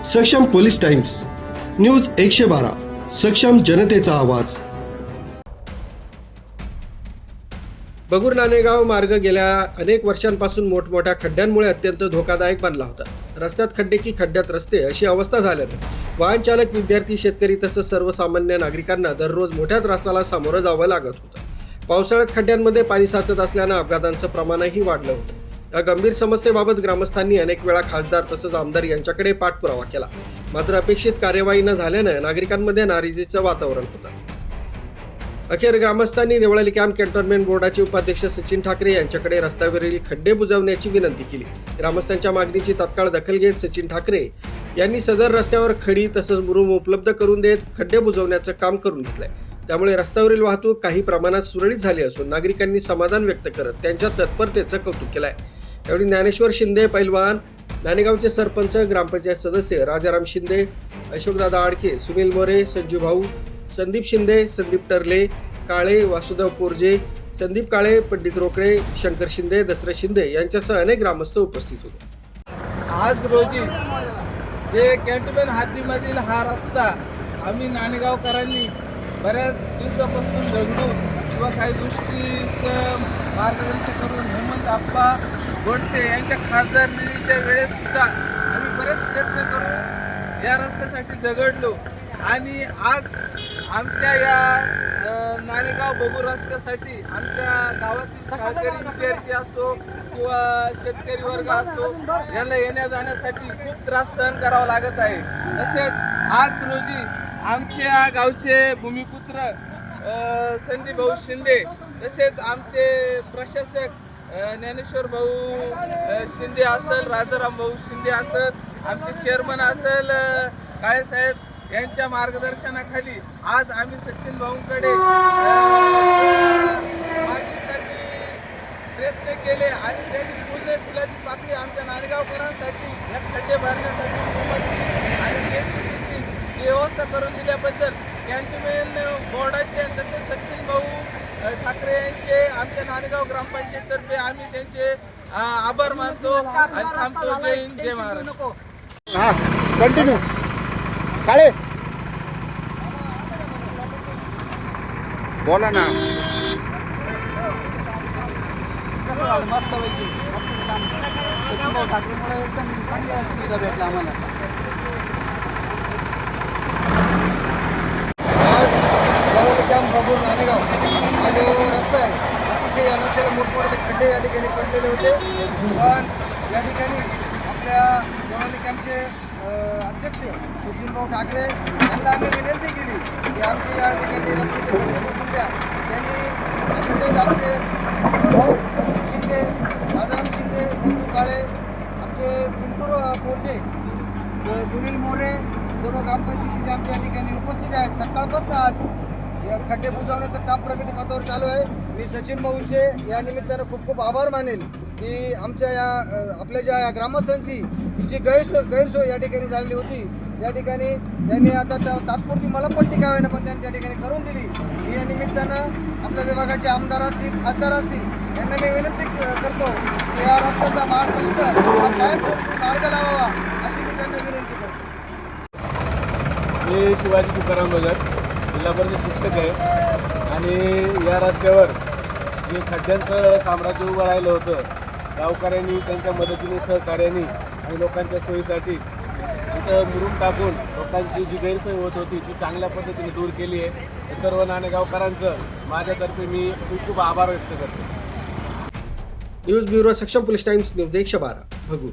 सक्षम police times news 112 सक्षम जनतेचा आवाज। बगूर नाणेगाव मार्ग गेल्या अनेक वर्षांपासून मोठमोठ्या खड्ड्यांमुळे अत्यंत धोकादायक बनला होता। रस्त्यात खड्डे की खड्ड्यात रस्ते अशी अवस्था झाल्याने वाहन चालक, विद्यार्थी, शेतकरी तसंच सर्वसामान्य नागरिकांना दररोज मोठ्या त्रासाला सामोरं जावं लागत होतं। पावसाळ्यात खड्ड्यांमध्ये पाणी साचत असल्यानं अपघातांचं प्रमाणही वाढलं होतं। या गंभीर समस्येबाबत ग्रामस्थांनी अनेक वेळा खासदार तसंच आमदार यांच्याकडे पाठपुरावा केला, मात्र अपेक्षित कार्यवाही न झाल्यानं नागरिकांमध्ये नाराजीचं वातावरण होतं। अखेर ग्रामस्थांनी देवळाली कॅम्प कॅन्टोन्मेंट बोर्डाचे उपाध्यक्ष सचिन ठाकरे यांच्याकडे रस्त्यावरील खड्डे बुजवण्याची विनंती केली। ग्रामस्थांच्या मागणीची तात्काळ दखल घेत सचिन ठाकरे यांनी सदर रस्त्यावर खडी तसंच मुरुम उपलब्ध करून देत खड्डे बुजवण्याचं काम करून घेतलंय। त्यामुळे रस्त्यावरील वाहतूक काही प्रमाणात सुरळीत झाली असून नागरिकांनी समाधान व्यक्त करत त्यांच्या तत्परतेचं कौतुक केलंय। यावेळी ज्ञानेश्वर शिंदे पैलवान, नाणेगावचे सरपंच, ग्रामपंचायत सदस्य राजाराम शिंदे, अशोकदादा आडके, सुनील मोरे, संजू भाऊ, संदीप शिंदे, संदीप टर्ले, काळे, वासुदेव पोरजे, संदीप काळे, पंडित रोकडे, शंकर शिंदे, दशरथ शिंदे यांच्यासह अनेक ग्रामस्थ उपस्थित होते। आज रोजी जे कॅन्टोन्मेंट हद्दीमधील हा रस्ता आम्ही नाणेगावकरांनी बऱ्याच दिवसापासून झगडून किंवा काही गोष्टीचं मार्गदर्शन करून हेमंत आप्पा गोडसे यांच्या खासदारकीच्या वेळेस सुद्धा आम्ही बरेच प्रयत्न करून या रस्त्यासाठी झगडलो आणि आज आमच्या या नाणेगाव बगूर रस्त्यासाठी आमच्या गावातील शाळकरी विद्यार्थी असो किंवा शेतकरी वर्ग असो यांना येण्या जाण्यासाठी खूप त्रास सहन करावा लागत आहे। तसेच आज रोजी आमच्या गावचे भूमिपुत्र संदीप भाऊ शिंदे तसेच आमचे प्रशासक ज्ञानेश्वर भाऊ शिंदे असेल, राजाराम भाऊ शिंदे असेल, आमचे चेअरमन असेल काळेसाहेब यांच्या मार्गदर्शनाखाली आज आम्ही सचिन भाऊंकडे मागणीसाठी प्रयत्न केले आणि त्यांनी फुलाची पाकळी आमच्या नाणेगावकरांसाठी या खड्डे भरण्यासाठी आणि केसीची व्यवस्था करून दिल्याबद्दल कॅन्टोन्मेंट बोर्डाचे तसेच सचिन भाऊ ठाकरे यांचे आमच्या नाणेगाव ग्रामपंचायततर्फे आम्ही त्यांचे आभार मानतो आणि थांबतो। जय हिंद, जय महाराष्ट्र। हां, कंटिन्यू काळे बोला ना। मस्तपैकी सचिन भाऊ ठाकरेमुळे एकदम चांगल्या सुविधा भेटल्या आम्हाला। बगूर नाणेगाव हा जो रस्ता आहे अतिशय या रस्त्याला मोठमोठे खड्डे या ठिकाणी पडलेले होते, पण या ठिकाणी आपल्या देवळाली कॅम्पचे अध्यक्ष सचिन भाऊ ठाकरे यांना आम्ही विनंती केली की आमचे या ठिकाणी रस्त्याचे खड्डे बसून द्या। त्यांनी तसेच आमचे भाऊ संदीप शिंदे, राजाराम शिंदे, संजू काळे, आमचे पिंटू पोरजे, सुनील मोरे सर्व ग्रामपंचायतीचे आमच्या या ठिकाणी उपस्थित आहेत। सकाळपासून आज या खड्डे बुजवण्याचं काम प्रगतीपथावर चालू आहे। मी सचिन भाऊंचे या निमित्तानं खूप खूप आभार मानेल की आमच्या या आपल्या ज्या या ग्रामस्थांची जी गैरसोय या ठिकाणी झालेली होती, या ठिकाणी त्यांनी आता तात्पुरती मला पट्टी का होईना पण त्यांनी त्या ठिकाणी करून दिली। मी या निमित्तानं आपल्या विभागाचे आमदार असतील, खासदार असतील यांना मी विनंती करतो की या रस्त्याचा महाप्रश्न हा कायमस्वरूपी मार्ग लावावा अशी मी त्यांना विनंती करतो। मी शिवाजी तुकाराम भगत, जिल्हा परिषद शिक्षक आहे आणि या रस्त्यावर जे खड्ड्यांचं साम्राज्य उभं राहिलं होतं, गावकऱ्यांनी त्यांच्या मदतीने, सहकार्याने आणि लोकांच्या सोयीसाठी इथं मुरुम टाकून लोकांची जी गैरसोय होत होती ती चांगल्या पद्धतीने दूर केली आहे। हे सर्व नाणेगावकरांचं माझ्यातर्फे मी खूप खूप आभार व्यक्त करतो। न्यूज ब्युरो सक्षम पोलीस टाइम्स न्यूज 112 बगूर।